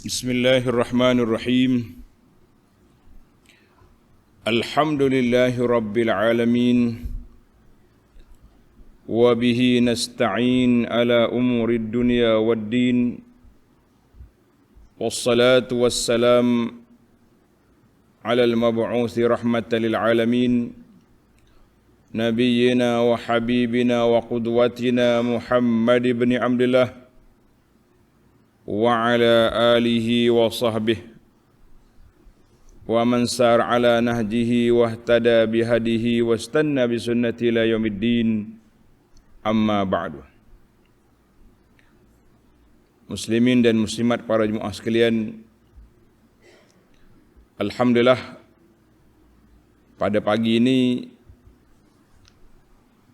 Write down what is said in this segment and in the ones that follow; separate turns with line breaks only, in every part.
Bismillahirrahmanirrahim. Alhamdulillahi rabbil alamin. Wa bihi nasta'in ala umurid dunya waddin. Wassalatu wassalam ala al-mab'uthi rahmatan lil alamin. Nabiyyina wa habibina wa qudwatina Muhammad ibn Abdullah wa ala alihi wa sahbihi wa man sar ala nahjihi wa ihtada bihadihi wa istanna bi sunnati ila yaumiddin, amma ba'du. Muslimin dan muslimat, para jemaah sekalian, alhamdulillah pada pagi ini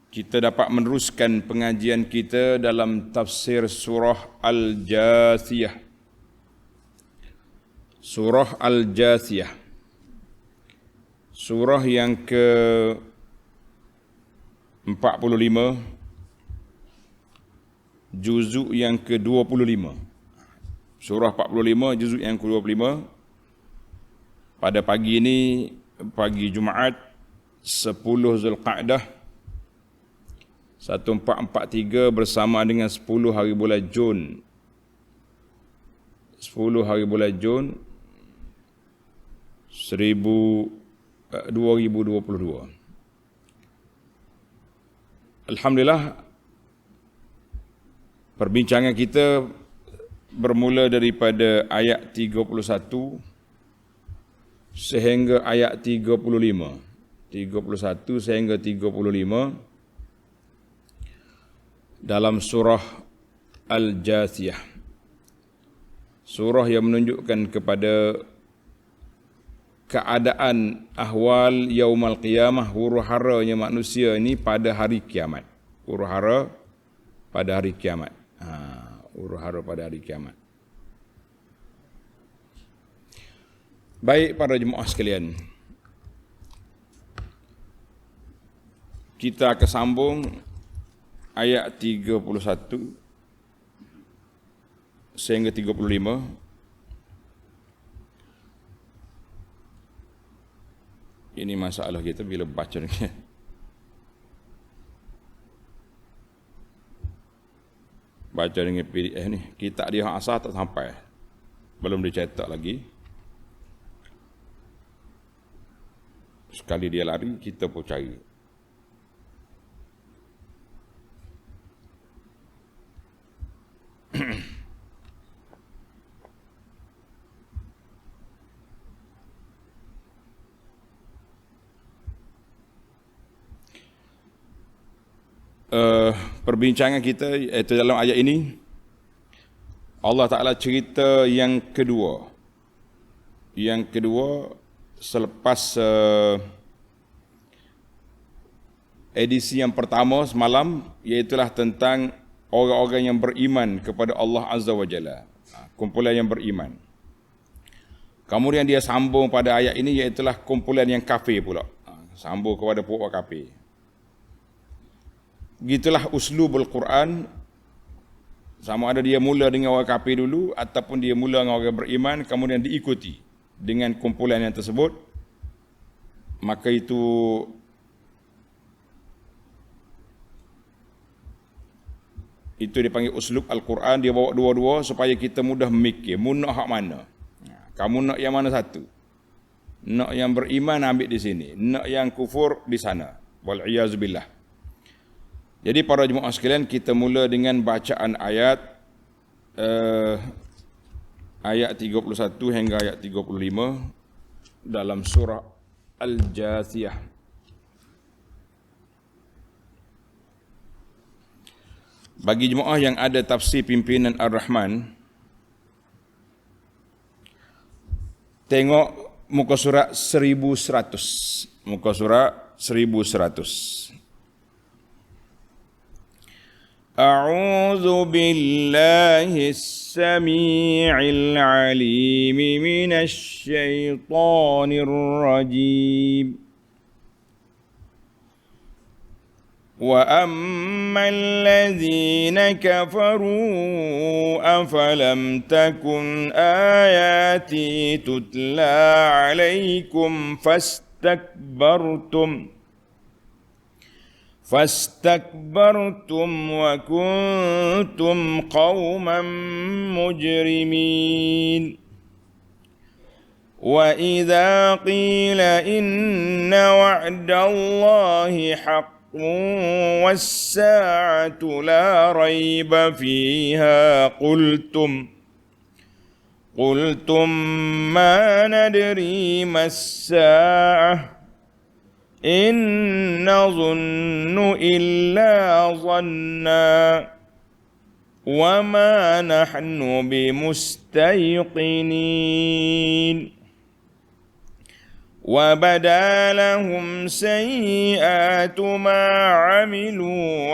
kita dapat meneruskan pengajian kita dalam tafsir surah Al-Jathiyah. Surah Al-Jathiyah, surah yang ke-45, juzuk yang ke-25. Surah 45, juzuk yang ke-25. Pada pagi ini, pagi Jumaat 10 Zulqa'dah 1443 bersama dengan 10 hari bulan Jun. 10 hari bulan Jun 2022. Alhamdulillah, perbincangan kita bermula daripada ayat 31 sehingga ayat 35. 31 sehingga 35 dalam surah Al-Jathiyah. Surah yang menunjukkan kepada keadaan ahwal yaumal qiyamah, huru-haranya manusia ini pada hari kiamat. Huru-hara pada hari kiamat. Huru-hara pada hari kiamat. Baik para jemaah sekalian, kita akan sambung ayat 31 sehingga 35. Ini masalah kita bila baca ni. Baca dengan PDF ni, kitab dia asal tak sampai. Belum dicetak lagi. Sekali dia lari, kita pun cari. Perbincangan kita iaitu dalam ayat ini Allah Ta'ala cerita yang kedua. Yang kedua selepas edisi yang pertama semalam, iaitulah tentang orang-orang yang beriman kepada Allah Azza wa Jalla, kumpulan yang beriman. Kemudian dia sambung pada ayat ini, iaitulah kumpulan yang kafir pula, sambung kepada puak kafir. Gitulah uslubul Quran, sama ada dia mula dengan orang kafir dulu ataupun dia mula dengan orang beriman kemudian diikuti dengan kumpulan yang tersebut, maka itu dipanggil uslub Al-Quran. Dia bawa dua-dua supaya kita mudah memikir, mu nak hak mana? Kamu nak yang mana satu? Nak yang beriman ambil di sini, nak yang kufur di sana. Wal'iyazubillah. Jadi para jemaah sekalian, kita mula dengan bacaan ayat 31 hingga ayat 35 dalam surah Al-Jathiyah. Bagi jemaah yang ada tafsir pimpinan Ar-Rahman, tengok muka surat 1100. Muka surat 1100. A'udzu billahi as-sami'il 'alim minasy syaithanir rajim. وأما الذين كفروا أفلم تكن آياتي تتلى عليكم فاستكبرتم وكنتم قوما مجرمين وإذا قيل إن وعد الله حق والساعة لا ريب فيها قلتم ما ندري ما الساعة إن نظن إلا ظنا وما نحن بمستيقنين وبدا لهم سيئات ما عملوا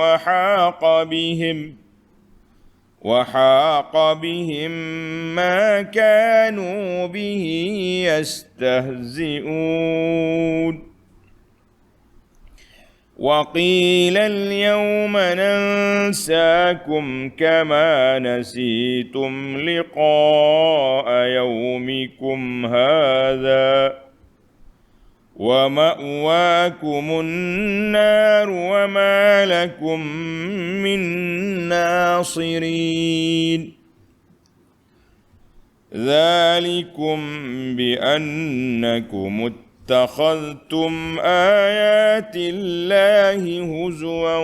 وحاق بهم ما كانوا به يستهزئون وقيل اليوم ننساكم كما نسيتم لقاء يومكم هذا ومأواكم النار وما لكم من ناصرين ذلكم بأنكم اتخذتم آيات الله هزوا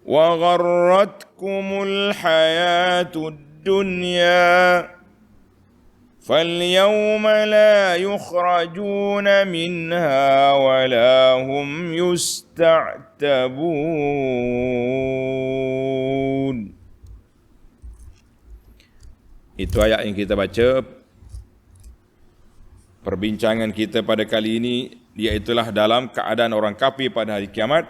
وغرتكم الحياة الدنيا فاليوم لا يخرجون منها ولا هم يستعتبون. Itu ayat yang kita baca. Perbincangan kita pada kali ini iaitulah dalam keadaan orang kafir pada hari kiamat.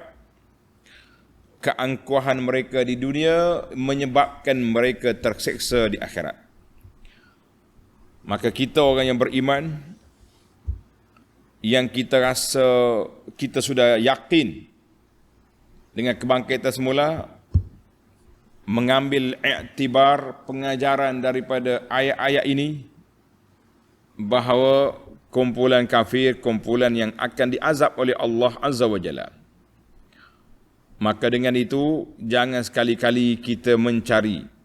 Keangkuhan mereka di dunia menyebabkan mereka terseksa di akhirat. Maka kita orang yang beriman, yang kita rasa kita sudah yakin dengan kebangkitan semula, mengambil iktibar pengajaran daripada ayat-ayat ini, bahawa kumpulan kafir, kumpulan yang akan diazab oleh Allah Azza wa Jalla. Maka dengan itu, jangan sekali-kali kita mencari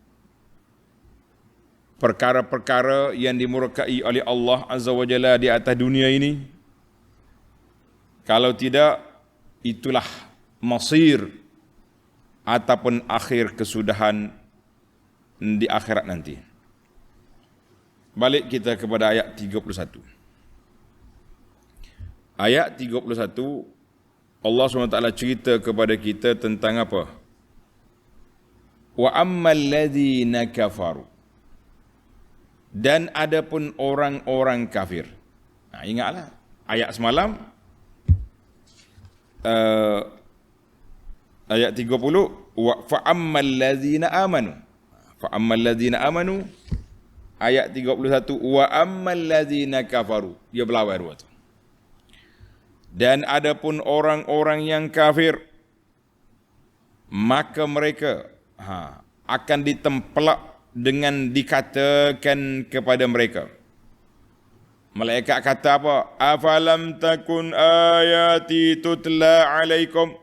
perkara-perkara yang dimurkai oleh Allah Azza wa Jalla di atas dunia ini. Kalau tidak, itulah masir ataupun akhir kesudahan di akhirat nanti. Balik kita kepada ayat 31. Ayat 31, Allah SWT cerita kepada kita tentang apa? Wa ammal ladzina kafaru. Dan adapun orang-orang kafir. Nah, ingatlah ayat semalam, ayat 30, wa fa'ammal ladzina amanu. Fa'ammal ladzina amanu, ayat 31, wa ammal ladzina kafaru. Dia berlawan dua tu. Dan adapun orang-orang yang kafir, maka mereka akan ditempelak dengan dikatakan kepada mereka. Malaikat kata apa? Afalam takun ayati tutla alaikum.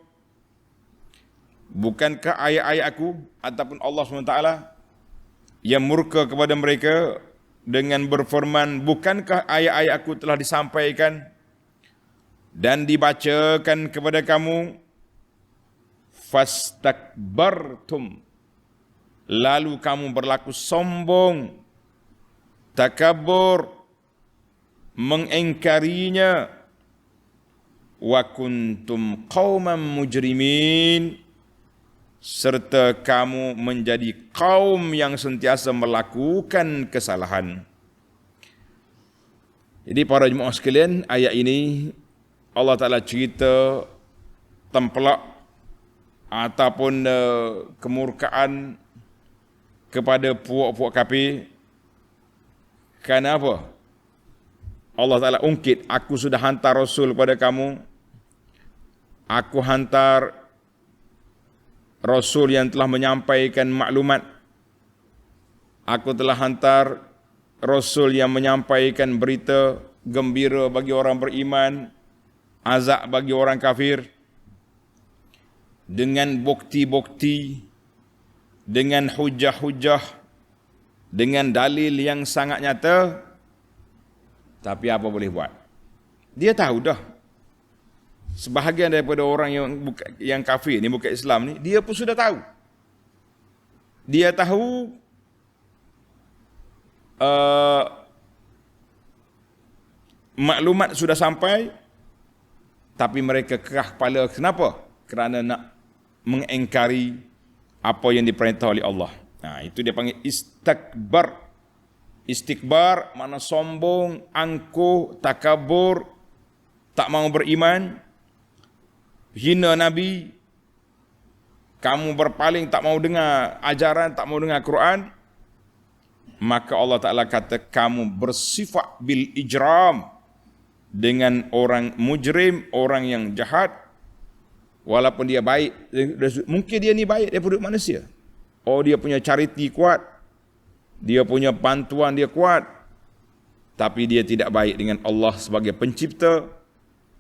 Bukankah ayat-ayat aku ataupun Allah SWT yang murka kepada mereka dengan berfirman, bukankah ayat-ayat aku telah disampaikan dan dibacakan kepada kamu? Fastakbartum, lalu kamu berlaku sombong, takabur, mengingkarinya. Wa kuntum qauman mujrimin, serta kamu menjadi kaum yang sentiasa melakukan kesalahan. Jadi para jemaah sekalian, ayat ini Allah Ta'ala cerita tempelak ataupun kemurkaan kepada puak-puak kafir. Kenapa? Allah Ta'ala ungkit, aku sudah hantar Rasul kepada kamu Aku hantar Rasul yang telah menyampaikan maklumat. Aku telah hantar Rasul yang menyampaikan berita gembira bagi orang beriman, azab bagi orang kafir, dengan bukti-bukti, dengan hujah-hujah, dengan dalil yang sangat nyata. Tapi apa boleh buat? Dia tahu dah. Sebahagian daripada orang yang kafir ni, bukan Islam ni, dia pun sudah tahu. Dia tahu maklumat sudah sampai, tapi mereka kerah kepala. Kenapa? Kerana nak mengingkari apa yang diperintah oleh Allah. Itu dia panggil istikbar. Istikbar makna sombong, angkuh, takabur, tak mau beriman, hina Nabi, kamu berpaling, tak mau dengar ajaran, tak mau dengar Quran. Maka Allah Ta'ala kata kamu bersifat bil ijram, dengan orang mujrim, orang yang jahat. Walaupun dia baik, mungkin dia ni baik daripada manusia. Oh, dia punya charity kuat, dia punya bantuan dia kuat, tapi dia tidak baik dengan Allah sebagai pencipta,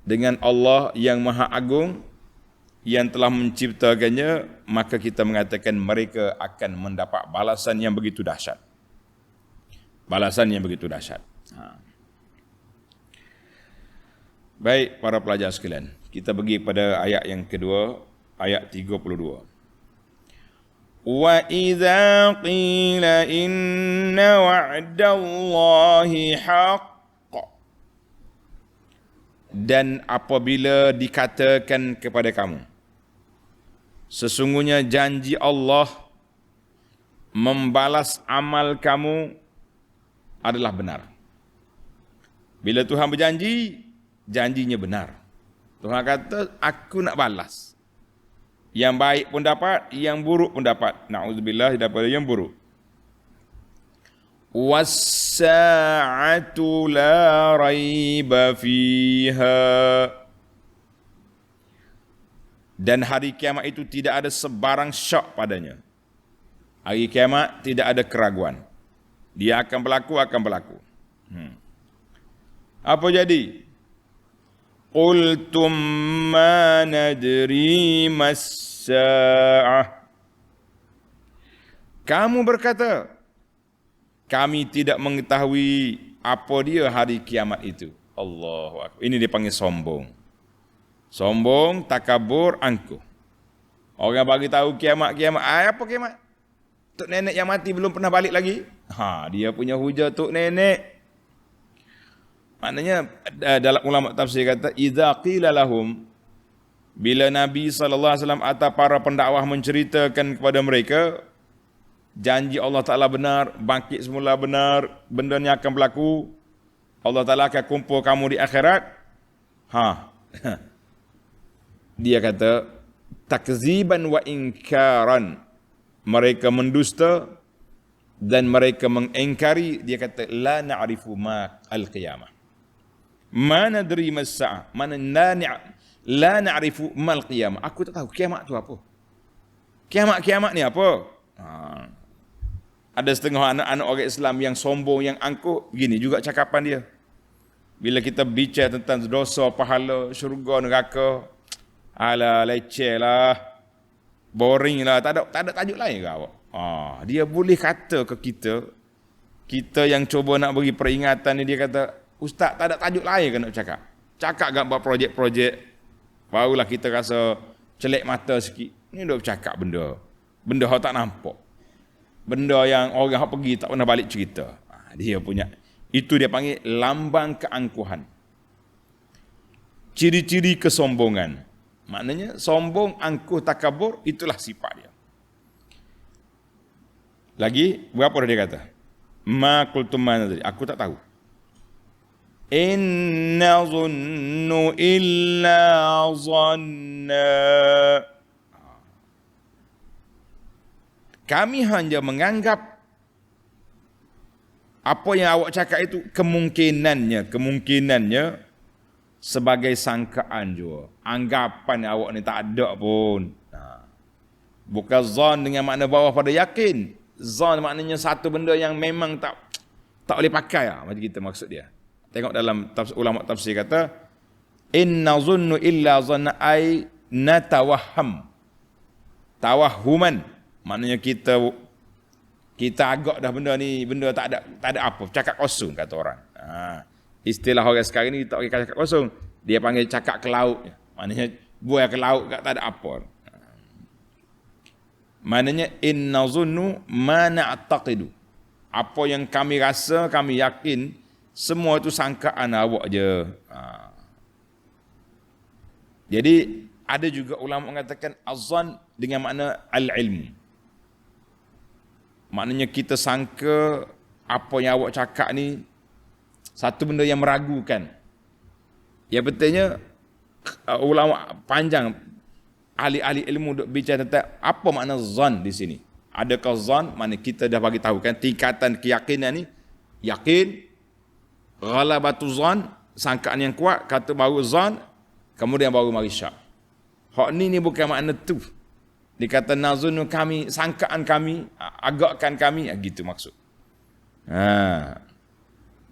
dengan Allah yang maha agung yang telah menciptakannya. Maka kita mengatakan mereka akan mendapat balasan yang begitu dahsyat. Balasan yang begitu dahsyat. Baik para pelajar sekalian, kita pergi pada ayat yang kedua, ayat 32. Wa idza qila inna wa'dallahi haqq, dan apabila dikatakan kepada kamu, sesungguhnya janji Allah membalas amal kamu adalah benar. Bila Tuhan berjanji, janjinya benar. Tuhan kata, aku nak balas. Yang baik pun dapat, yang buruk pun dapat. Na'udzubillah daripada yang buruk. Was-sa'atu la raiba fiha, dan hari kiamat itu tidak ada sebarang syak padanya. Hari kiamat tidak ada keraguan. Dia akan berlaku, akan berlaku. Apa jadi? Qultum ma nadri mas-sa'ah. Kamu berkata, kami tidak mengetahui apa dia hari kiamat itu. Allahu Akbar. Ini dipanggil sombong. Sombong, takabur, angkuh. Orang bagi tahu kiamat. Apa kiamat? Tok nenek yang mati belum pernah balik lagi. Dia punya hujah tok nenek. Maknanya dalam ulama tafsir kata, idza qila lahum, bila Nabi SAW atau para pendakwah menceritakan kepada mereka janji Allah Ta'ala benar, bangkit semula benar, benda ni akan berlaku, Allah Ta'ala akan kumpul kamu di akhirat. Dia kata takziban wa inkaran, mereka mendusta dan mereka mengingkari. Dia kata la na'rifu ma al-qiyamah, ma nadri mas-sa'ah, mana la na'rifu ma al-qiyamah. Aku tak tahu kiamat tu apa. Kiamat ni apa? Ada setengah anak-anak orang Islam yang sombong, yang angkuh, begini juga cakapan dia. Bila kita bicara tentang dosa, pahala, syurga, neraka, alah leceh lah, boring lah, tak ada tajuk lain ke awak? Dia boleh kata ke kita yang cuba nak beri peringatan ni, dia kata, ustaz, tak ada tajuk lain ke nak cakap? Cakap gak buat projek-projek, barulah kita rasa celek mata sikit. Ni dah bercakap benda yang tak nampak, benda yang orang yang pergi tak pernah balik cerita. Dia punya, itu dia panggil lambang keangkuhan, ciri-ciri kesombongan. Maknanya sombong, angkuh, takabur, itulah sifat dia. Lagi berapa dia kata? Ma qultum ma nadri, aku tak tahu. Inna zunnu illa zanna, kami hanya menganggap apa yang awak cakap itu kemungkinannya sebagai sangkaan juga. Anggapan awak ni tak ada pun. Bukan zon dengan makna bawah pada yakin. Zon maknanya satu benda yang memang tak boleh pakai lah. Macam kita maksud dia. Tengok dalam ulama tafsir kata, inna zunnu illa zanna ay natawahham. Tawahuman. Maknanya kita agak dah benda ni, benda tak ada apa. Cakap kosong kata orang. Istilah orang sekarang ni tak boleh cakap kosong. Dia panggil cakap ke laut. Maknanya buai ke laut tak ada apa. Maknanya inna zunnu ma na'taqidu. Apa yang kami rasa, kami yakin, semua itu sangkaan awak je. Jadi ada juga ulama mengatakan azan dengan makna al-ilmu. Maknanya kita sangka apa yang awak cakap ni satu benda yang meragukan. Yang betulnya ulama panjang, ahli-ahli ilmu duk bicara tentang apa makna zan di sini. Adakah zan, makna kita dah bagi tahu kan tingkatan keyakinan ni, yakin, ghalabatu zan, sangkaan yang kuat, kata baru zan, kemudian baru mari syak. Hak ni bukan makna tu. Dikata nazunu kami, sangkaan kami, agakkan kami, gitu maksud.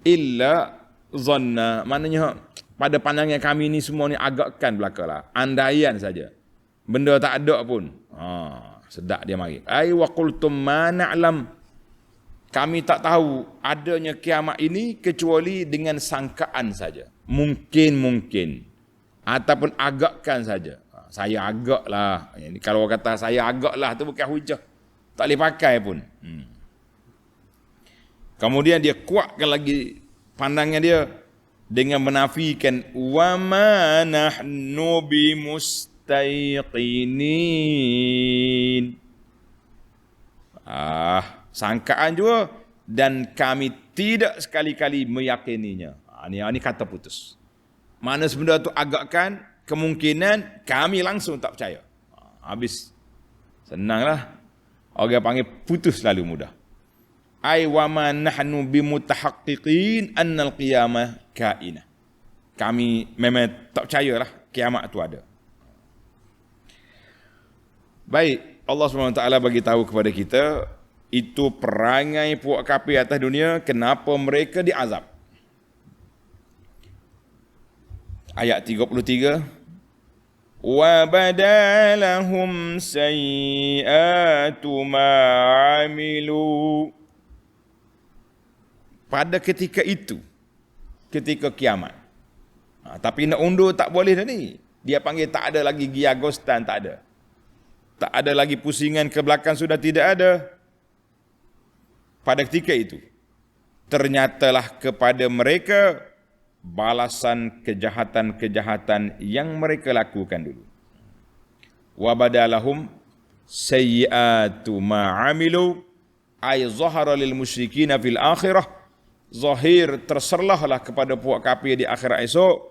Illa zanna, maknanya pada pandangan kami ni semua ni agakkan belakalah, andaian saja. Benda tak ada pun. Sedap dia mari. Ai wa qultum ma na'lam. Kami tak tahu adanya kiamat ini kecuali dengan sangkaan saja. Mungkin ataupun agakkan saja. Saya agaklah. Ini kalau orang kata saya agaklah tu bukan hujah. Tak boleh pakai pun. Kemudian dia kuatkan lagi pandangan dia dengan menafikan wa ma nahnu bimustayqinin. Sangkaan juga dan kami tidak sekali-kali meyakininya. Ini kata putus. Mana sebenarnya tu agakkan, kemungkinan kami langsung tak percaya. Habis. Senanglah. Orang panggil putus lalu mudah. Ai wa ma nahnu bimutahaqqiqin annal qiyamah kainah. Kami memang tak percayalah kiamat tu ada. Baik, Allah SWT bagi tahu kepada kita itu perangai puak kafir atas dunia, kenapa mereka diazab. Ayat 33, wa badalahum sayyi'atu ma 'amilu. Pada ketika itu, ketika kiamat. Tapi nak undur tak boleh dah ni. Dia panggil tak ada lagi giagostan, tak ada. Tak ada lagi pusingan ke belakang, sudah tidak ada. Pada ketika itu, ternyatalah kepada mereka balasan kejahatan-kejahatan yang mereka lakukan dulu. Wa badalahum sayyi'atu ma 'amilu ay zahara lil musyrikin fil akhirah. Zahir terserlahlah kepada puak kafir di akhirat esok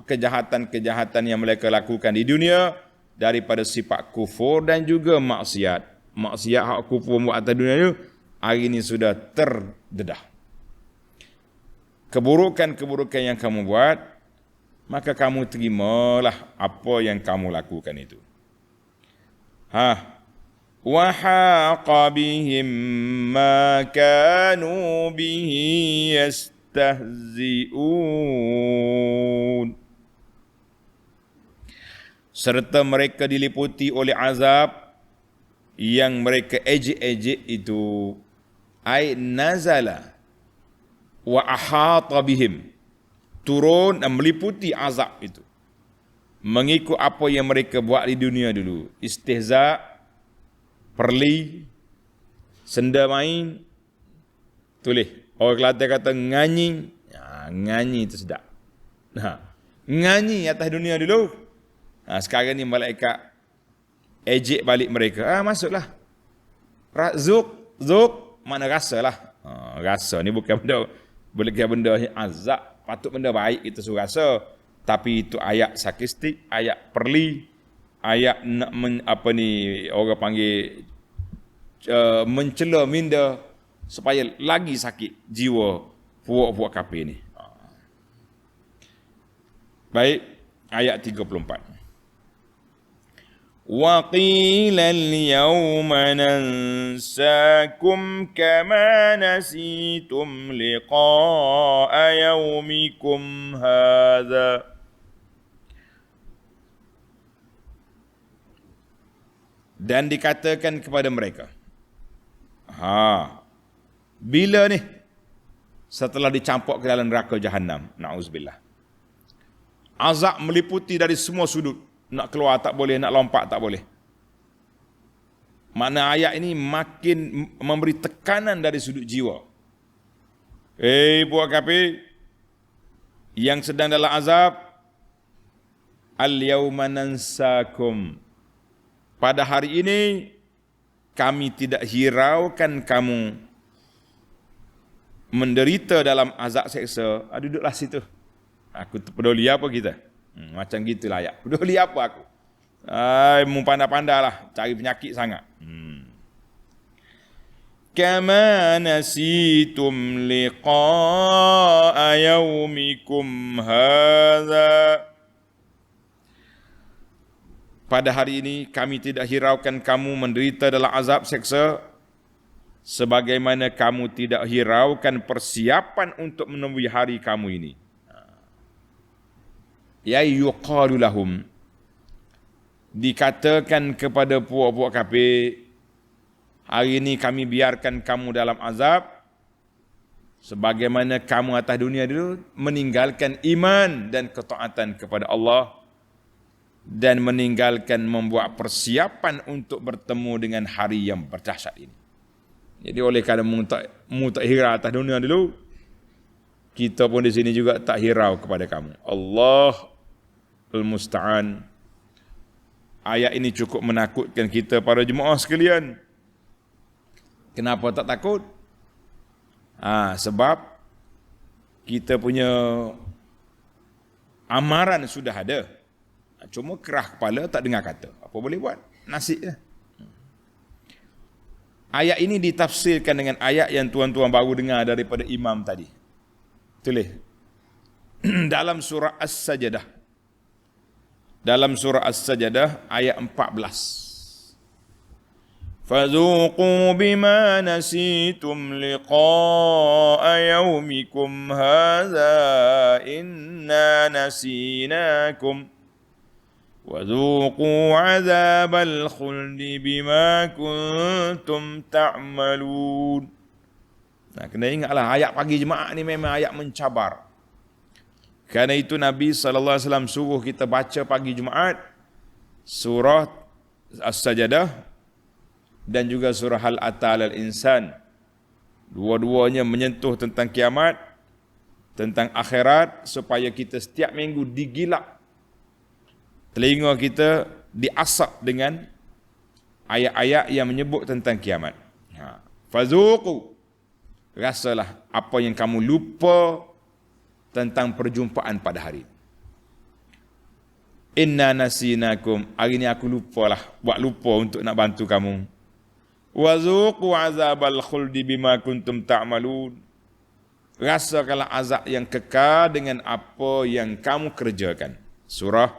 kejahatan-kejahatan yang mereka lakukan di dunia daripada sifat kufur dan juga maksiat. Maksiat hak kufur buat atas dunia itu hari ini sudah terdedah. Keburukan-keburukan yang kamu buat, maka kamu terimalah apa yang kamu lakukan itu. Wa haqa bihim ma kanu bihi yastahzi'un. Serta mereka diliputi oleh azab yang mereka ejek-ejek itu. Ai nazala wa ahata bihim, turun dan meliputi azab itu mengikut apa yang mereka buat di dunia dulu. Istihza, perli, senda main, tulis. Orang Kelantan kata nganyi. Nganyi itu sedap. Nganyi atas dunia dulu. Sekarang ni malaikat ejek balik mereka. Masuklah. Zuk, mana rasa lah. Rasa ni bukan benda azab. Patut benda baik kita suruh rasa. Tapi itu ayat sarkastik, ayat perli, ayat nak orang panggil mencela minda supaya lagi sakit jiwa puak-puak kafir ni. Baik, ayat 34. Wa qila al-yawma nansakum kama nasitum liqa'a yawmikum hadha. Dan dikatakan kepada mereka, bila ni setelah dicampur ke dalam neraka Jahannam, na'udzubillah, azab meliputi dari semua sudut, nak keluar tak boleh, nak lompat tak boleh. Makna ayat ini makin memberi tekanan dari sudut jiwa. Buat kafir yang sedang dalam azab, al-yawma nansakum, pada hari ini kami tidak hiraukan kamu menderita dalam azab seksa. Duduklah situ. Aku peduli apa kita? Macam gitulah ayat. Peduli apa aku? Mu pandai-pandailah cari penyakit sangat. Kama nasitum liqa'a yaumikum hadza. Pada hari ini kami tidak hiraukan kamu menderita dalam azab seksa, sebagaimana kamu tidak hiraukan persiapan untuk menemui hari kamu ini. Ya yuqalu lahum, dikatakan kepada puak-puak kafir, hari ini kami biarkan kamu dalam azab, sebagaimana kamu atas dunia dulu meninggalkan iman dan ketaatan kepada Allah, dan meninggalkan membuat persiapan untuk bertemu dengan hari yang berdahsyat ini. Jadi oleh kerana mu tak hirau atas dunia dulu, kita pun di sini juga tak hirau kepada kamu. Allah al-musta'an. Ayat ini cukup menakutkan kita para jemaah sekalian. Kenapa tak takut? Sebab kita punya amaran sudah ada. Cuma kerah kepala tak dengar kata. Apa boleh buat? Nasib lah. Ayat ini ditafsirkan dengan ayat yang tuan-tuan baru dengar daripada imam tadi. Tulis. Dalam surah As-Sajdah. Dalam surah As-Sajdah ayat 14. فَذُوقُوا بِمَا نَسِيتُمْ لِقَاءَ يَوْمِكُمْ هَذَا إِنَّا نَسِينَاكُمْ وَذُوقُوا عَذَابَ الْخُلْدِ بِمَا كُنْتُمْ تَعْمَلُونَ. Kena ingatlah ayat pagi Jumaat ni memang ayat mencabar. Kerana itu Nabi SAW suruh kita baca pagi Jumaat surah As-Sajdah dan juga surah Hal Ata 'alal Insan. Dua-duanya menyentuh tentang kiamat, tentang akhirat, supaya kita setiap minggu digilak telinga kita, diasap dengan ayat-ayat yang menyebut tentang kiamat. Fazuqu, rasalah apa yang kamu lupa tentang perjumpaan pada hari. Inna nasinakum, hari ini aku lupalah, buat lupa untuk nak bantu kamu. Wazuqu azabal khuldi bima kuntum ta'malun, rasakanlah azab yang kekal dengan apa yang kamu kerjakan. Surah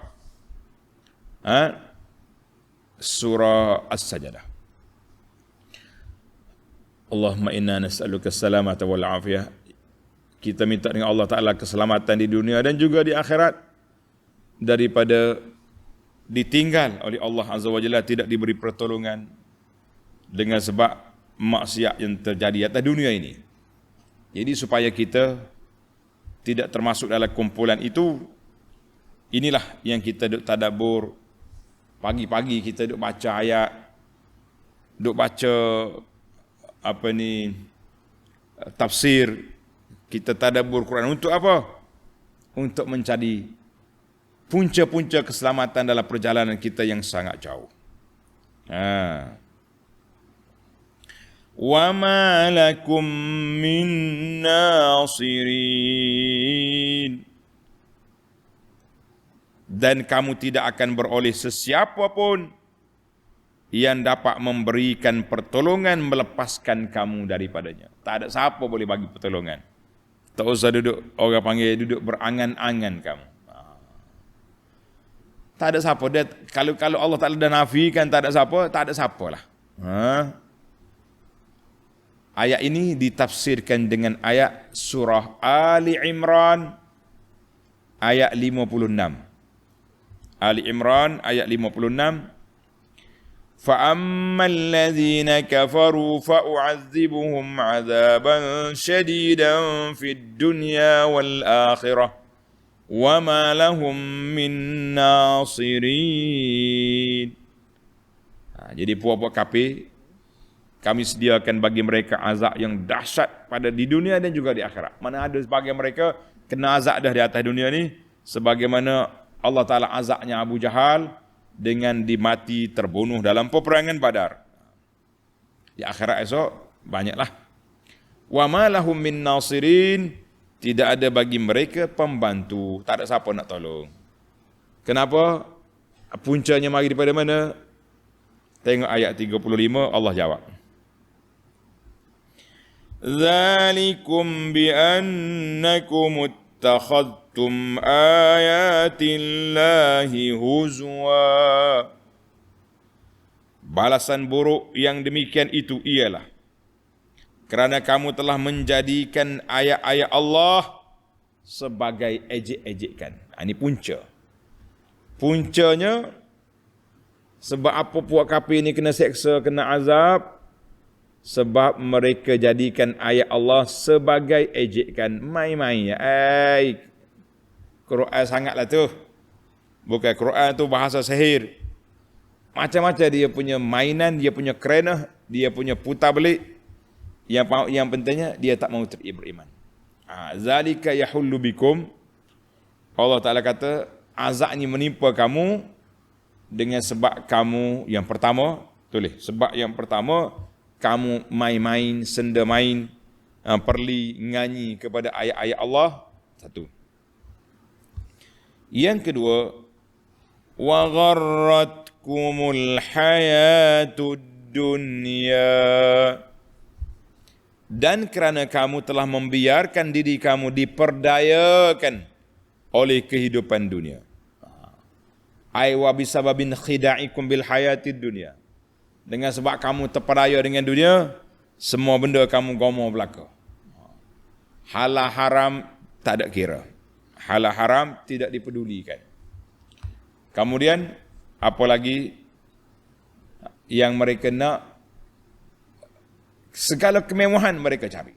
As-Sajdah. Allahumma inna nas'aluka salamata wal afiyah. Kita minta dengan Allah Ta'ala keselamatan di dunia dan juga di akhirat, daripada ditinggal oleh Allah Azza wa Jalla, tidak diberi pertolongan dengan sebab maksiat yang terjadi atas dunia ini. Jadi supaya kita tidak termasuk dalam kumpulan itu, inilah yang kita duk tadabbur. Pagi-pagi kita duk baca ayat, duk baca tafsir, kita tadabbur Quran. Untuk apa? Untuk mencari punca-punca keselamatan dalam perjalanan kita yang sangat jauh. Wa ma lakum min nasirin, dan kamu tidak akan beroleh sesiapa pun yang dapat memberikan pertolongan melepaskan kamu daripadanya. Tak ada siapa boleh bagi pertolongan. Tak usah duduk, orang panggil duduk berangan-angan kamu. Tak ada siapa. Dia, kalau Allah Ta'ala dah nafikan tak ada siapa lah. Ayat ini ditafsirkan dengan ayat surah Ali Imran ayat 56. Ali Imran ayat 56. فَأَمَّا الَّذِينَ كَفَرُوا فَأُعَذِّبُهُمْ عَذَابًا شَدِيدًا فِي الدُّنْيَا وَالْآخِرَةِ وَمَا لَهُمْ مِنْ نَاصِرِينَ. Jadi puak-puak kafir, kami sediakan bagi mereka azab yang dahsyat pada di dunia dan juga di akhirat. Mana ada sebagian mereka kena azab dah di atas dunia ni, sebagaimana Allah Ta'ala azabnya Abu Jahal dengan dimati terbunuh dalam peperangan Badar. Di akhirat esok banyaklah. Wa ma lahum min nasirin, tidak ada bagi mereka pembantu, tak ada siapa nak tolong. Kenapa? Puncanya mari daripada mana? Tengok ayat 35, Allah jawab. Zalikum bi annakum ittakhadtum ayatillahi huzwa. Balasan buruk yang demikian itu ialah kerana kamu telah menjadikan ayat-ayat Allah sebagai ejek-ejekan. Ini punca. Puncanya, sebab apa puak kafir ni kena seksa, kena azab? Sebab mereka jadikan ayat Allah sebagai ejekan, main-main. Quran sangatlah tu. Bukan Quran tu bahasa sihir. Macam-macam dia punya mainan, dia punya kerenah, dia punya putar belik. Yang pentingnya dia tak mau beriman. Zalika yahullu bikum. Allah Ta'ala kata azab ni menimpa kamu dengan sebab kamu yang pertama, tulis, sebab yang pertama kamu main-main, senda main, perli nganyi kepada ayat-ayat Allah. Satu. Yang kedua, wa gharratkumul hayatud dunya, dan kerana kamu telah membiarkan diri kamu diperdayakan oleh kehidupan dunia. Ai wa bisababin khida'ikum bil hayatid dunya, dengan sebab kamu terpedaya dengan dunia, semua benda kamu gomo belaka. Halal haram tak ada kira. Halal haram tidak dipedulikan. Kemudian apa lagi yang mereka nak? Segala kemewahan mereka cari.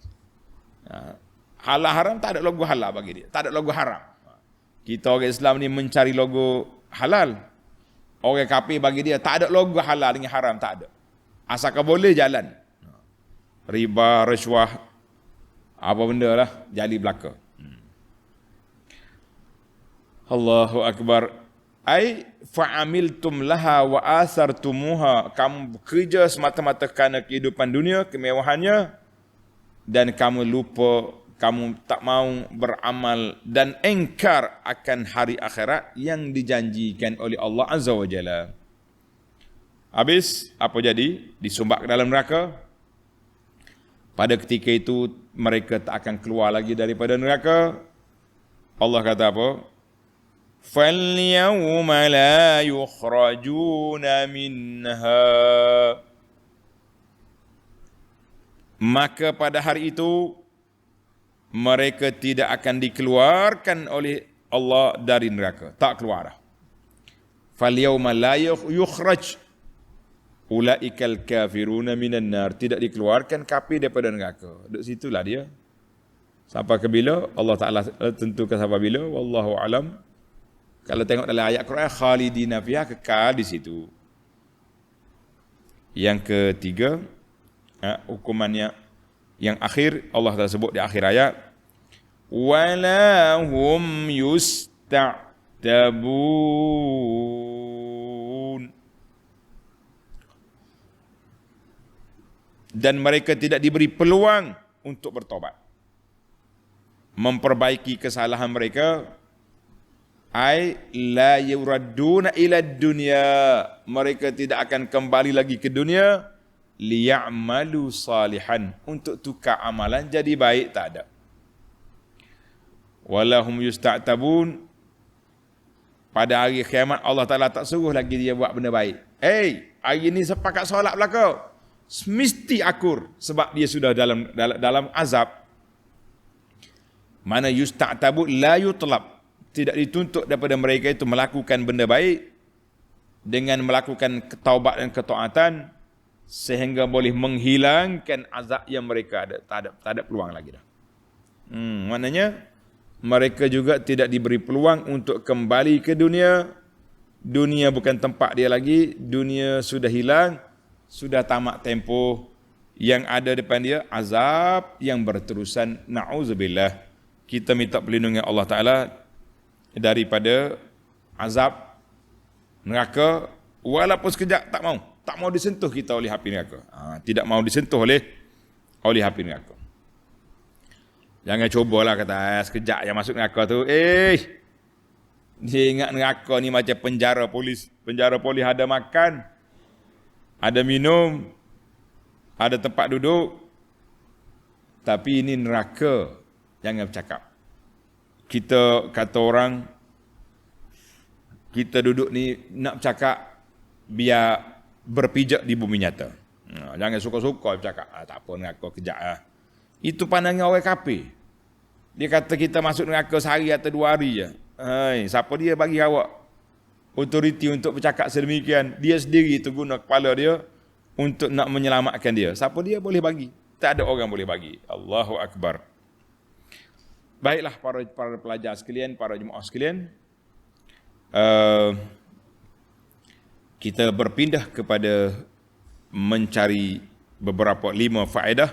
Halal haram tak ada logo halal bagi dia, tak ada logo haram. Kita orang Islam ni mencari logo halal. Orang kafir bagi dia tak ada logo halal dengan haram, tak ada. Asalkan boleh jalan. Riba, rasuah, apa benda lah, jali belaka. Allahu Akbar. Ai fa'amiltum laha wa asartumuha, kamu bekerja semata-mata kerana kehidupan dunia, kemewahannya, dan kamu lupa, kamu tak mau beramal dan engkar akan hari akhirat yang dijanjikan oleh Allah Azza wa Jalla. Habis apa jadi? Disumbat ke dalam neraka. Pada ketika itu mereka tak akan keluar lagi daripada neraka. Allah kata apa? فَالْيَوْمَ لَا يُخْرَجُونَ مِنْهَا, maka pada hari itu mereka tidak akan dikeluarkan oleh Allah dari neraka, tak keluar dah. فَالْيَوْمَ لَا يُخْرَجْ أُولَئِكَ الْكَافِرُونَ مِنَ النَّارِ, tidak dikeluarkan kafir daripada neraka. Duduk situlah dia. Sampai ke bila? Allah Ta'ala tentukan sampai bila. Wallahu alam. Kalau tengok dalam ayat Quran, khalidina fiha, kekal di situ. Yang ketiga, hukumannya yang akhir, Allah Ta'ala sebut di akhir ayat, wala hum yusta'tabun, dan mereka tidak diberi peluang untuk bertobat, memperbaiki kesalahan mereka. Ai la yuradduna ila dunya, mereka tidak akan kembali lagi ke dunia, liya'malu salihan, untuk tukar amalan jadi baik, tak ada. Walahum yusta'tabun, pada hari kiamat Allah Ta'ala tak suruh lagi dia buat benda baik. Hari ni sepakat solat belakang. Mesti akur sebab dia sudah dalam azab. Mana yusta'tabu la yutlab. Tidak dituntut daripada mereka itu melakukan benda baik dengan melakukan taubat dan ketaatan sehingga boleh menghilangkan azab yang mereka ada. Tak ada peluang lagi dah. Maknanya mereka juga tidak diberi peluang untuk kembali ke dunia. Dunia bukan tempat dia lagi. Dunia sudah hilang, sudah tamat tempoh. Yang ada depan dia azab yang berterusan. Na'udzubillah. Kita minta perlindungan Allah Ta'ala daripada azab neraka, walaupun sekejap tak mau disentuh kita oleh api neraka. Tidak mau disentuh oleh api neraka. Jangan cubalah kata sekejap yang masuk neraka tu. Dia ingat neraka ni macam penjara polis. Penjara polis ada makan, ada minum, ada tempat duduk. Tapi ini neraka. Jangan bercakap. Kita kata orang, kita duduk ni nak bercakap biar berpijak di bumi nyata. Jangan suka-suka bercakap. Tak apa neraka kejap lah. Itu pandangan orang kafir. Dia kata kita masuk neraka sehari atau 2 hari je. Siapa dia bagi awak autoriti untuk bercakap sedemikian? Dia sendiri tu guna kepala dia untuk nak menyelamatkan dia. Siapa dia boleh bagi? Tak ada orang boleh bagi. Allahu Akbar. Baiklah para pelajar sekalian, para jemaah sekalian, kita berpindah kepada mencari beberapa 5 faedah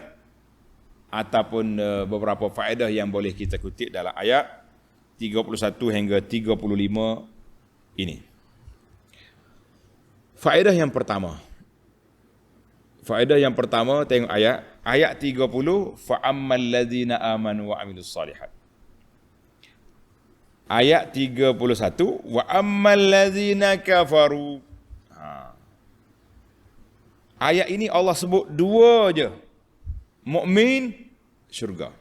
ataupun beberapa faedah yang boleh kita kutip dalam ayat 31 hingga 35 ini. Faedah yang pertama. Tengok ayat 30, fa ammal ladzina amanu wa amilus solihat. Ayat 31, wa ammal ladzina kafaru. Ayat ini Allah sebut 2 je. Mukmin syurga.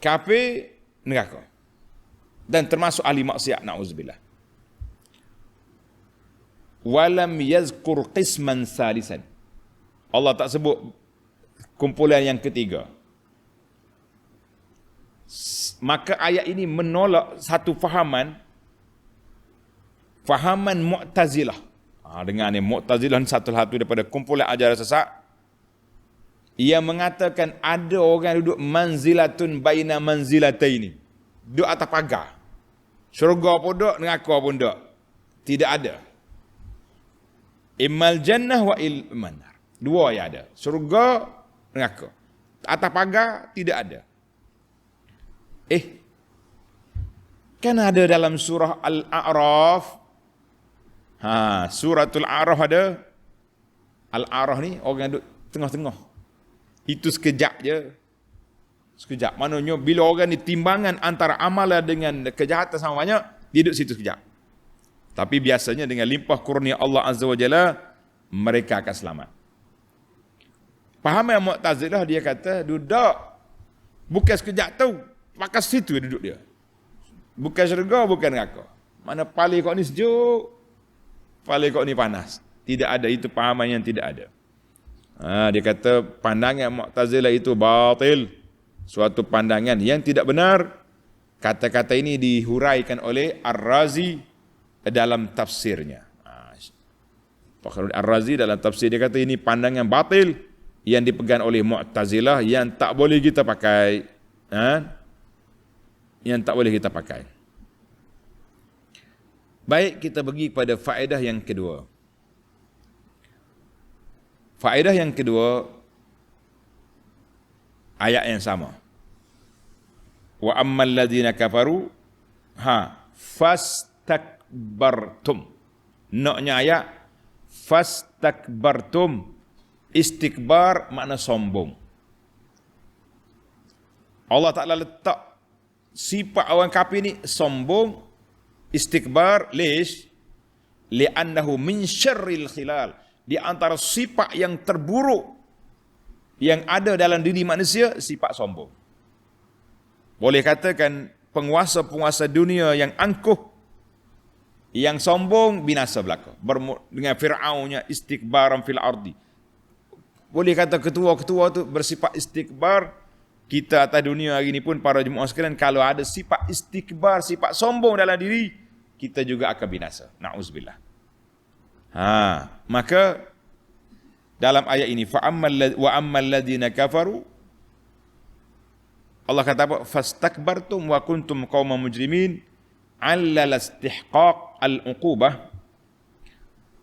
Kafir neraka. Dan termasuk ahli maksiat, na'udzubillah. Walam yazkur qisman salisan. Allah tak sebut kumpulan yang ketiga. Maka ayat ini menolak satu fahaman Mu'tazilah. Dengan ni Mu'tazilah satu daripada kumpulan ajaran sesat yang mengatakan ada orang duduk manzilatun baina manzilataini. Duduk atas pagar. Syurga pun duduk, neraka pun duduk. Tidak ada. Immal jannah wa ilman nar. 2 yang ada. Syurga, neraka. Atas pagar tidak ada. Kan ada dalam surah Al-A'raf. Suratul A'raf ada. Al-A'raf ni orang duduk tengah-tengah. Itu sekejap je. Sekejap. Maknanya bila orang ni timbangan antara amalan dengan kejahatan sama banyak, dia duduk situ sekejap. Tapi biasanya dengan limpah kurnia Allah Azza wa Jalla, mereka akan selamat. Pahaman Mu'tazilah dia kata, duduk. Bukan sekejap tu. Maka situ duduk dia. Bukan syurga, bukan neraka. Mana paling kau ni sejuk, paling kau ni panas. Tidak ada, itu pahaman yang tidak ada. Dia kata pandangan Mu'tazilah itu batil. Suatu pandangan yang tidak benar. Kata-kata ini dihuraikan oleh Ar-Razi dalam tafsirnya. Fakhrul Ar-Razi dalam tafsir dia kata ini pandangan batil yang dipegang oleh Mu'tazilah yang tak boleh kita pakai. Yang tak boleh kita pakai. Baik, kita pergi pada faedah yang kedua. Faedah yang kedua, ayat yang sama. Wa ammal ladzina kafaru fastakbartum. Naknya ayat fastakbartum. Istikbar makna sombong. Allah Ta'ala letak sifat orang kafir ni sombong, istikbar, lish li'annahu min syarril khilal. Di antara sifat yang terburuk yang ada dalam diri manusia, sifat sombong. Boleh katakan penguasa-penguasa dunia yang angkuh, yang sombong, binasa belaka. Dengan Fir'aunnya istikbaran fil ardi. Boleh kata ketua-ketua tu bersifat istikbar. Kita atas dunia hari ini pun para jemaah sekalian, kalau ada sifat istikbar, sifat sombong dalam diri, kita juga akan binasa. Na'udzubillah. Maka dalam ayat ini wa ammal ladzina kafaru, Allah kata apa? Fastakbartum wa kuntum qauman mujrimin 'ala al-istihqaq al-uqubah.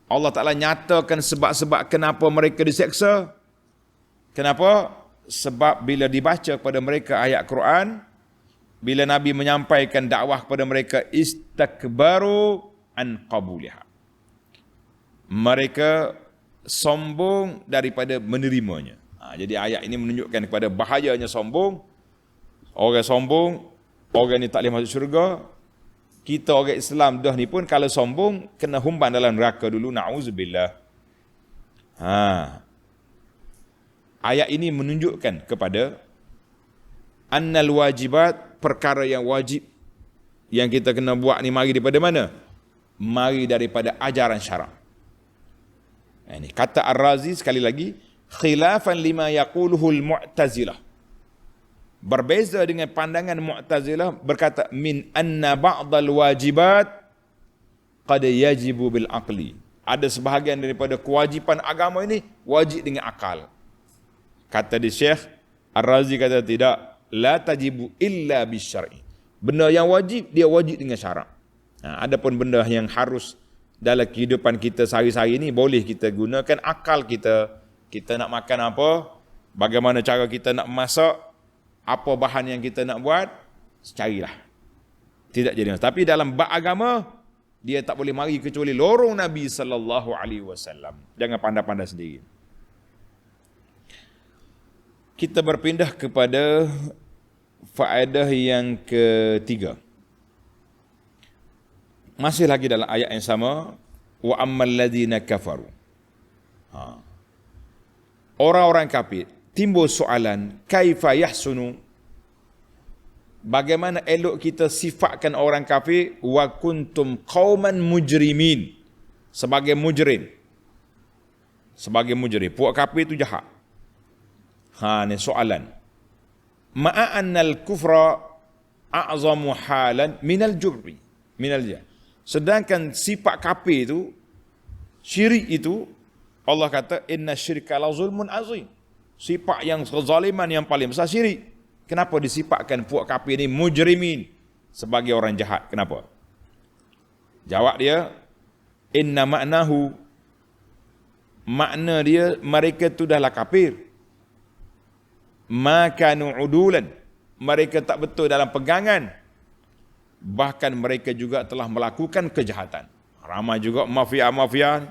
Allah Taala nyatakan sebab-sebab kenapa mereka diseksa. Kenapa? Sebab bila dibaca kepada mereka ayat Quran, bila Nabi menyampaikan dakwah kepada mereka, istakbaru an qabuliha. Mereka sombong daripada menerimanya. Jadi ayat ini menunjukkan kepada bahayanya sombong. Orang sombong, orang ni tak boleh masuk syurga. Kita orang Islam dah ni pun kalau sombong, kena humban dalam neraka dulu. Na'udzubillah. Ayat ini menunjukkan kepada annal wajibat, perkara yang wajib yang kita kena buat ni mari daripada mana? Mari daripada ajaran syarak. Ini kata Ar-Razi sekali lagi, khilafan lima yaquluhu al-Mu'tazilah. Berbeza dengan pandangan Mu'tazilah berkata min anna ba'dal wajibat qad yajibu bil aqli. Ada sebahagian daripada kewajipan agama ini wajib dengan akal. Kata di Syekh Ar-Razi kata tidak, la tajibu illa bisyar'i. Benda yang wajib dia wajib dengan syarak. Adapun benda yang harus dalam kehidupan kita sehari-hari ini boleh kita gunakan akal kita. Kita nak makan apa, bagaimana cara kita nak masak, apa bahan yang kita nak buat, carilah. Tidak jadi. Tapi dalam bab agama dia tak boleh mari kecuali lorong Nabi sallallahu alaihi wasallam. Jangan pandai-pandai sendiri. Kita berpindah kepada faedah yang ketiga. Masih lagi dalam ayat yang sama, wa ammal ladzina kafaru. Orang-orang kafir, timbul soalan, kaifa yahsunu? Bagaimana elok kita sifatkan orang kafir wa kuntum qauman mujrimin, sebagai mujrim. Sebagai mujrim, puak kafir itu jahat. Ni soalan. Ma'annal kufra a'zamu halan minal jurri, minal jahl. Sedangkan sifat kafir itu, syirik itu, Allah kata inna syirka la zulmun azim. Sifat yang kezaliman yang paling besar syirik. Kenapa disifatkan puak kafir ini mujrimin, sebagai orang jahat? Kenapa? Jawab dia, inna ma'nahu, makna dia mereka tu dahlah kafir. Makanu udulan, mereka tak betul dalam pegangan, bahkan mereka juga telah melakukan kejahatan. Ramai juga mafia-mafia,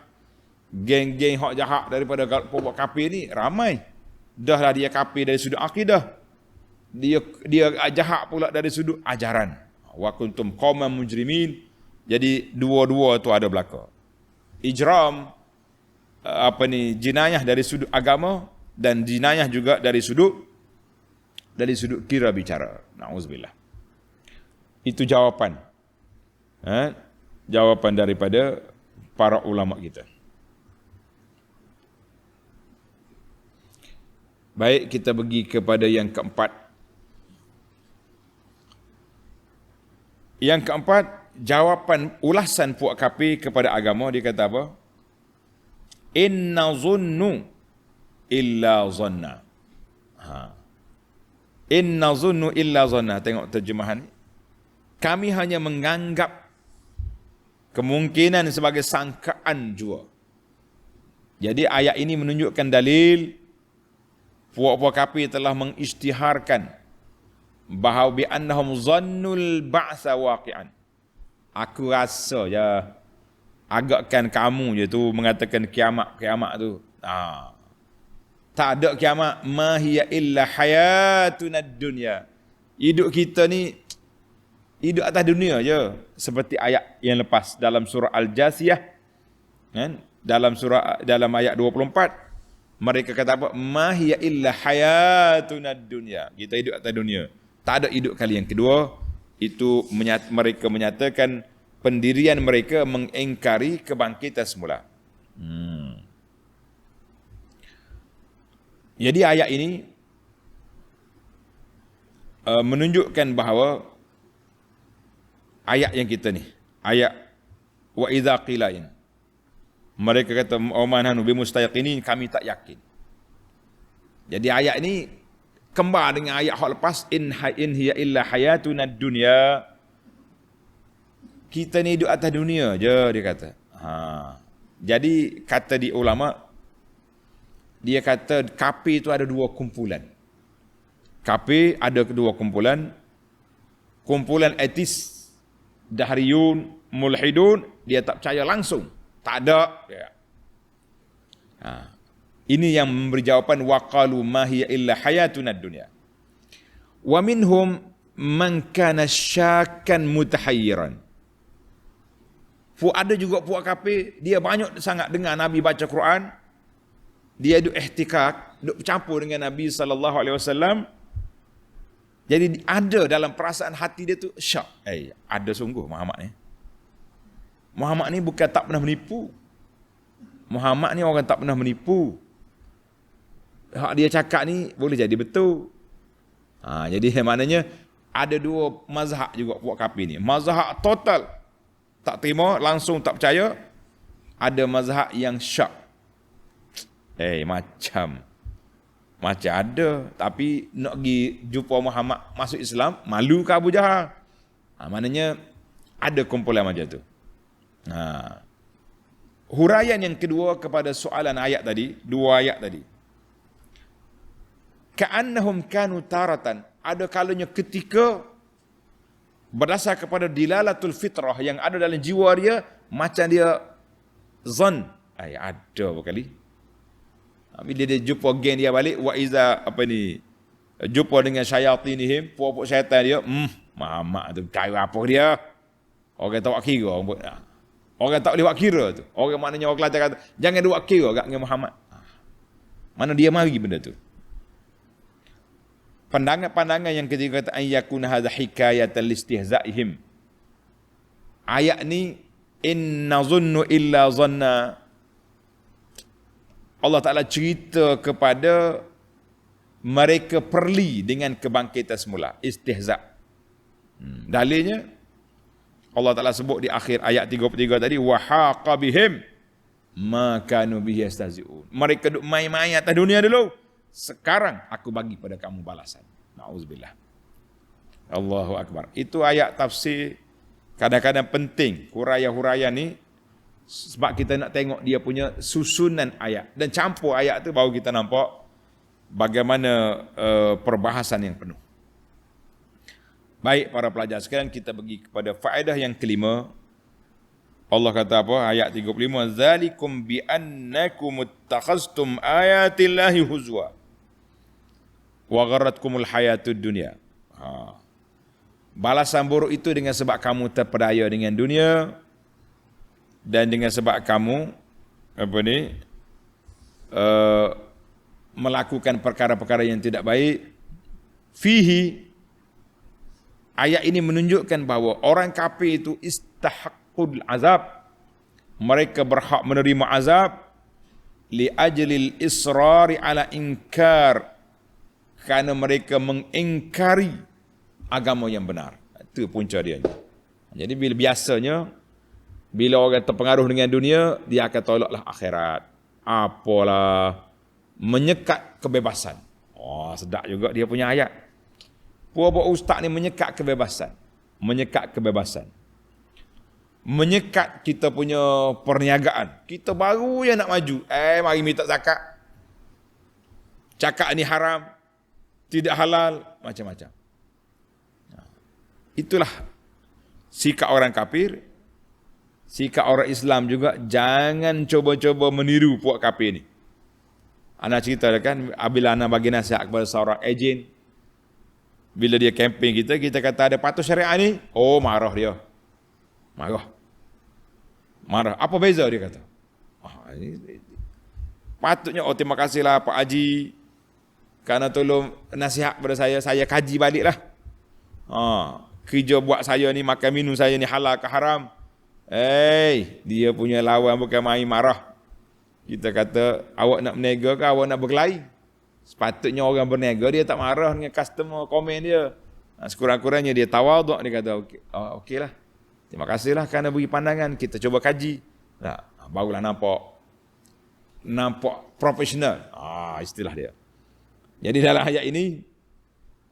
geng-geng hak jahat daripada pokok kafir ni ramai. Dahlah dia kafir dari sudut akidah, dia jahat pula dari sudut ajaran. Wa kuntum qauman mujrimin. Jadi dua-dua tu ada belaka. Ijram, jinayah dari sudut agama, dan jinayah juga dari sudut kira bicara. Na'udzubillah. Itu jawapan. Jawapan daripada para ulama kita. Baik, kita pergi kepada yang keempat. Yang keempat, jawapan ulasan puak kafir kepada agama, dia kata apa? Inna zunnu illa zanna. Inna zunnu illa zanna. Tengok terjemahan. Kami hanya menganggap kemungkinan sebagai sangkaan jua. Jadi ayat ini menunjukkan dalil puak-puak kafir telah mengisytiharkan bahawa bi annahum zannul ba'sa waqi'an. Aku rasa je, agakkan kamu je tu mengatakan kiamat tu. Tak ada kiamat. Ma hiya illa hayatuna dunya. Hidup kita ni hidup atas dunia je. Seperti ayat yang lepas dalam surah Al-Jasiyah, kan? Dalam ayat 24, mereka kata apa? Ma hiya illa hayatuna dunya. Kita hidup atas dunia. Tak ada hidup kali yang kedua. Itu mereka menyatakan pendirian mereka mengingkari kebangkitan semula. Jadi ayat ini menunjukkan bahawa ayat yang kita ni, ayat wa idza qila in, mereka kata omananu bimustayqinin, kami tak yakin. Jadi ayat ini kembar dengan ayat hak lepas, in hiya illa hayatuna dunya. Kita ni hidup atas dunia je, dia kata. Jadi kata di ulama, dia kata kafir itu ada dua kumpulan. Kafir ada kedua kumpulan. Kumpulan etis, dahriyun, mulhidun, dia tak percaya langsung. Tak ada. Ini yang memberi jawapan waqalu ma hiya illa hayatuna dunya. Wa minhum man kana syakkan mutahayyiran. Ada juga puak kafir, dia banyak sangat dengar Nabi baca Quran, dia duk ihtikak, duk bercampur dengan Nabi sallallahu alaihi wasallam. Jadi ada dalam perasaan hati dia tu syak. Ada sungguh Muhammad ni. Muhammad ni bukan tak pernah menipu. Muhammad ni orang tak pernah menipu. Hak dia cakap ni boleh jadi betul. Jadi maknanya ada dua mazhab juga puak kafir ni. Mazhab total tak terima, langsung tak percaya. Ada mazhab yang syak. Macam ada, tapi nak pergi jumpa Muhammad masuk Islam, malu ke Abu Jahal? Maknanya ada kumpulan macam tu. Huraian yang kedua kepada soalan ayat tadi, dua ayat tadi. Ka'annahum kanu taratan, ada kalanya ketika berdasar kepada dilalatul fitrah yang ada dalam jiwa dia, macam dia zon, ada berkali. Bila dia jumpa geng dia balik, wa iza jumpa dengan syayatinihim, puak-puak syaitan dia, Muhammad tu kaya apa dia? Orang tak buat kira. Orang tak boleh buat kira tu. Orang maknanya orang Kelantan kata, jangan dia buat kira kat dengan Muhammad. Mana dia mari benda tu. Pandangan-pandangan yang ketiga kata ayyakuna hadza hikayatan listihzaihim. Ayat ni inna zunnu illa zanna. Allah Ta'ala cerita kepada mereka perli dengan kebangkitan semula. Istihza. Dalilnya Allah Ta'ala sebut di akhir ayat 33 tadi, wa haqa bihim ma kanu bihi yastahzi'un. Mereka duk main-main atas dunia dulu. Sekarang aku bagi pada kamu balasan. Na'udzubillah. Allahu Akbar. Itu ayat tafsir kadang-kadang penting. Huraian-huraian ni sebab kita nak tengok dia punya susunan ayat. Dan campur ayat tu baru kita nampak bagaimana perbahasan yang penuh. Baik para pelajar sekalian, kita pergi kepada faedah yang kelima. Allah kata apa? Ayat 35. Zalikum bi annakum ittakhaztum ayatillahi huzwa wa gharratkumul hayatud dunya. Balasan buruk itu dengan sebab kamu terpedaya dengan dunia dan dengan sebab kamu melakukan perkara-perkara yang tidak baik. Fihi, ayat ini menunjukkan bahawa orang kafir itu istahaqqul azab. Mereka berhak menerima azab li ajlil israri ala inkar, kerana mereka mengingkari agama yang benar. Itu punca dia. Jadi biasanya bila orang terpengaruh dengan dunia, dia akan tolaklah akhirat. Apalah, menyekat kebebasan. Sedap juga dia punya ayat. Puak-puak ustaz ni menyekat kebebasan. Menyekat kebebasan. Menyekat kita punya perniagaan. Kita baru yang nak maju. Mari minta zakat. Cakap ni haram. Tidak halal. Macam-macam. Itulah sikap orang kafir. Sikap orang Islam juga. Jangan cuba-cuba meniru puak kafir ni. Ana cerita kan, bila ana bagi nasihat kepada seorang ejen, bila dia kempen kita kata ada patuh syariah ni, marah dia. Marah. Apa beza dia kata? Patutnya terima kasihlah Pak Haji kerana tolong nasihat kepada saya kaji baliklah. kerja buat saya ni, makan minum saya ni halal ke haram. Dia punya lawan bukan main marah. Kita kata, awak nak berniaga ke awak nak berkelahi? Sepatutnya orang berniaga dia tak marah dengan customer komen dia. Sekurang-kurangnya dia tawaduk, dia kata okeylah. Terima kasihlah kerana beri pandangan, kita cuba kaji. Barulah nampak profesional. Istilah dia. Jadi dalam ayat ini,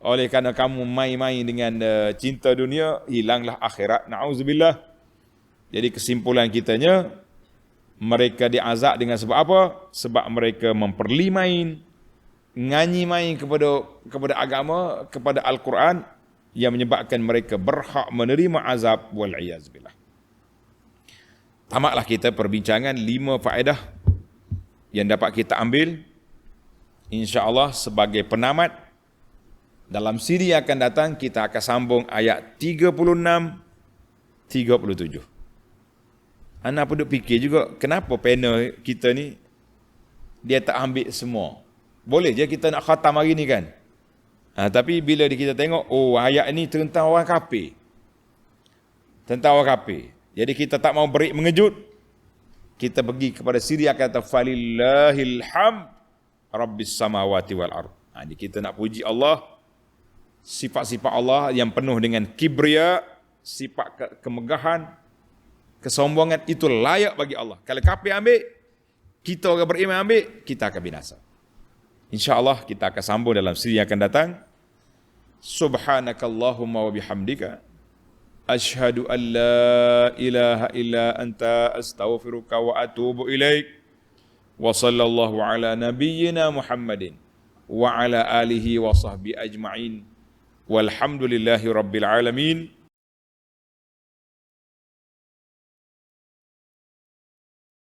oleh kerana kamu main-main dengan cinta dunia, hilanglah akhirat. Na'udzubillah. Jadi kesimpulan kitanya, mereka diazab dengan sebab apa? Sebab mereka memperlimain, nganyi main kepada agama, kepada Al-Quran, yang menyebabkan mereka berhak menerima azab, wal'iyazbillah. Tamatlah kita perbincangan 5 faedah yang dapat kita ambil, insya-Allah sebagai penamat. Dalam siri yang akan datang kita akan sambung ayat 36, 37. Ana pun duk fikir juga, kenapa panel kita ni dia tak ambil semua. Boleh je kita nak khatam hari ni kan. Tapi bila kita tengok, ayat ni tentang orang kafir. Tentang orang kafir. Jadi kita tak mau break mengejut. Kita pergi kepada siri yang kata falillahil hamd rabbis samawati wal ard. Jadi kita nak puji Allah, sifat-sifat Allah yang penuh dengan kibria, sifat kemegahan, kesombongan, itu layak bagi Allah. Kalau kafir ambil, kita orang beriman ambil, kita akan binasa. InsyaAllah kita akan sambung dalam siri yang akan datang. Subhanakallahumma wa bihamdika asyhadu an la ilaha illa anta astaghfiruka wa atubu ilaik. Wa sallallahu ala nabiyyina Muhammadin wa ala alihi wa sahbihi ajma'in. Walhamdulillahi rabbil alamin.